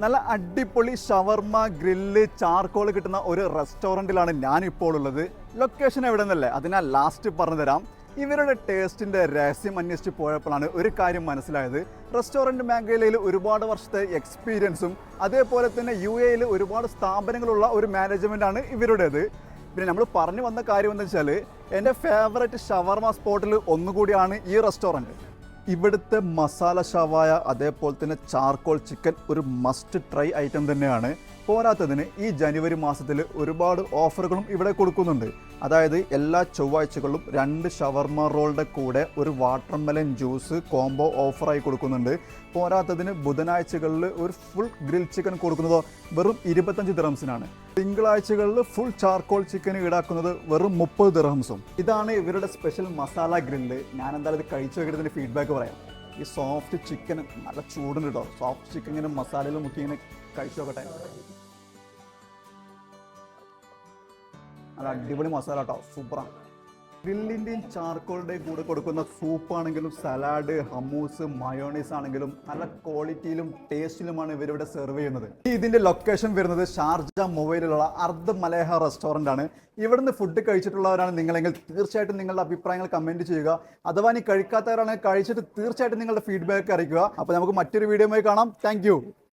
നല്ല അടിപൊളി ഷവർമ grill charcoal കിട്ടുന്ന ഒരു റെസ്റ്റോറൻറ്റിലാണ് ഞാനിപ്പോൾ ഉള്ളത്. ലൊക്കേഷൻ എവിടെ നിന്നല്ലേ അതിനാൽ ലാസ്റ്റ് പറഞ്ഞുതരാം. ഇവരുടെ ടേസ്റ്റിൻ്റെ രഹസ്യം അന്വേഷിച്ച് പോയപ്പോഴാണ് ഒരു കാര്യം മനസ്സിലായത്. റെസ്റ്റോറൻറ്റ് മേഖലയിൽ ഒരുപാട് വർഷത്തെ എക്സ്പീരിയൻസും അതേപോലെ തന്നെ UAE ഒരുപാട് സ്ഥാപനങ്ങളുള്ള ഒരു മാനേജ്മെൻറ്റാണ് ഇവരുടേത്. പിന്നെ നമ്മൾ പറഞ്ഞു വന്ന കാര്യം എന്താ വെച്ചാൽ എൻ്റെ ഫേവറേറ്റ് ഷവർമ സ്പോട്ടിൽ ഒന്നുകൂടിയാണ് ഈ റെസ്റ്റോറൻറ്റ്. ഇവിടുത്തെ മസാല ഷവായ അതേപോലെ തന്നെ ചാർക്കോൾ ചിക്കൻ ഒരു മസ്റ്റ് ട്രൈ ഐറ്റം തന്നെയാണ്. പോരാത്തതിന് ഈ ജനുവരി മാസത്തിൽ ഒരുപാട് ഓഫറുകളും ഇവിടെ കൊടുക്കുന്നുണ്ട്. അതായത് എല്ലാ ചൊവ്വാഴ്ചകളിലും 2 ഷവർമ റോളിൻ്റെ കൂടെ ഒരു വാട്ടർമെലൻ ജ്യൂസ് കോംബോ ഓഫറായി കൊടുക്കുന്നുണ്ട്. പോരാത്തതിന് ബുധനാഴ്ചകളിൽ ഒരു ഫുൾ ഗ്രിൽ ചിക്കൻ കൊടുക്കുന്നത് വെറും 25 ദിർഹംസിനാണ്. തിങ്കളാഴ്ചകളിൽ ഫുൾ ചാർക്കോൾ ചിക്കൻ ഈടാക്കുന്നത് വെറും 30 ദിർഹംസും. ഇതാണ് ഇവരുടെ സ്പെഷ്യൽ മസാല ഗ്രില്ല്. ഞാൻ എന്തായാലും ഇത് കഴിച്ചു നോക്കിയതിൻ്റെ ഫീഡ്ബാക്ക് പറയാം. ഈ സോഫ്റ്റ് ചിക്കൻ നല്ല ചൂടുണ്ട് കേട്ടോ. സോഫ്റ്റ് ചിക്കൻ ഇങ്ങനെ മസാലയിൽ മുക്കി ഇങ്ങനെ കഴിച്ചു നോക്കട്ടെ. നല്ല അടിപൊളി മസാല കേട്ടോ, സൂപ്പറാണ്. ഗ്രില്ലിൻ്റെയും ചാർക്കോളിൻ്റെയും കൂടെ കൊടുക്കുന്ന സൂപ്പാണെങ്കിലും സലാഡ് ഹമ്മൂസ് മയോണീസ് ആണെങ്കിലും നല്ല ക്വാളിറ്റിയിലും ടേസ്റ്റിലുമാണ് ഇവരിവിടെ സെർവ് ചെയ്യുന്നത്. ഇതിൻ്റെ ലൊക്കേഷൻ വരുന്നത് ഷാർജ മൊബൈലിലുള്ള അർദ്ധ മലേഹ റെസ്റ്റോറൻ്റ് ആണ്. ഇവിടുന്ന് ഫുഡ് കഴിച്ചിട്ടുള്ളവരാണ് നിങ്ങളെങ്കിൽ തീർച്ചയായിട്ടും നിങ്ങളുടെ അഭിപ്രായങ്ങൾ കമൻറ്റ് ചെയ്യുക. അഥവാ നീ കഴിക്കാത്തവരാണെങ്കിൽ കഴിച്ചിട്ട് തീർച്ചയായിട്ടും നിങ്ങളുടെ ഫീഡ്ബാക്ക് അറിയിക്കുക. അപ്പോൾ നമുക്ക് മറ്റൊരു വീഡിയോയുമായി കാണാം. താങ്ക്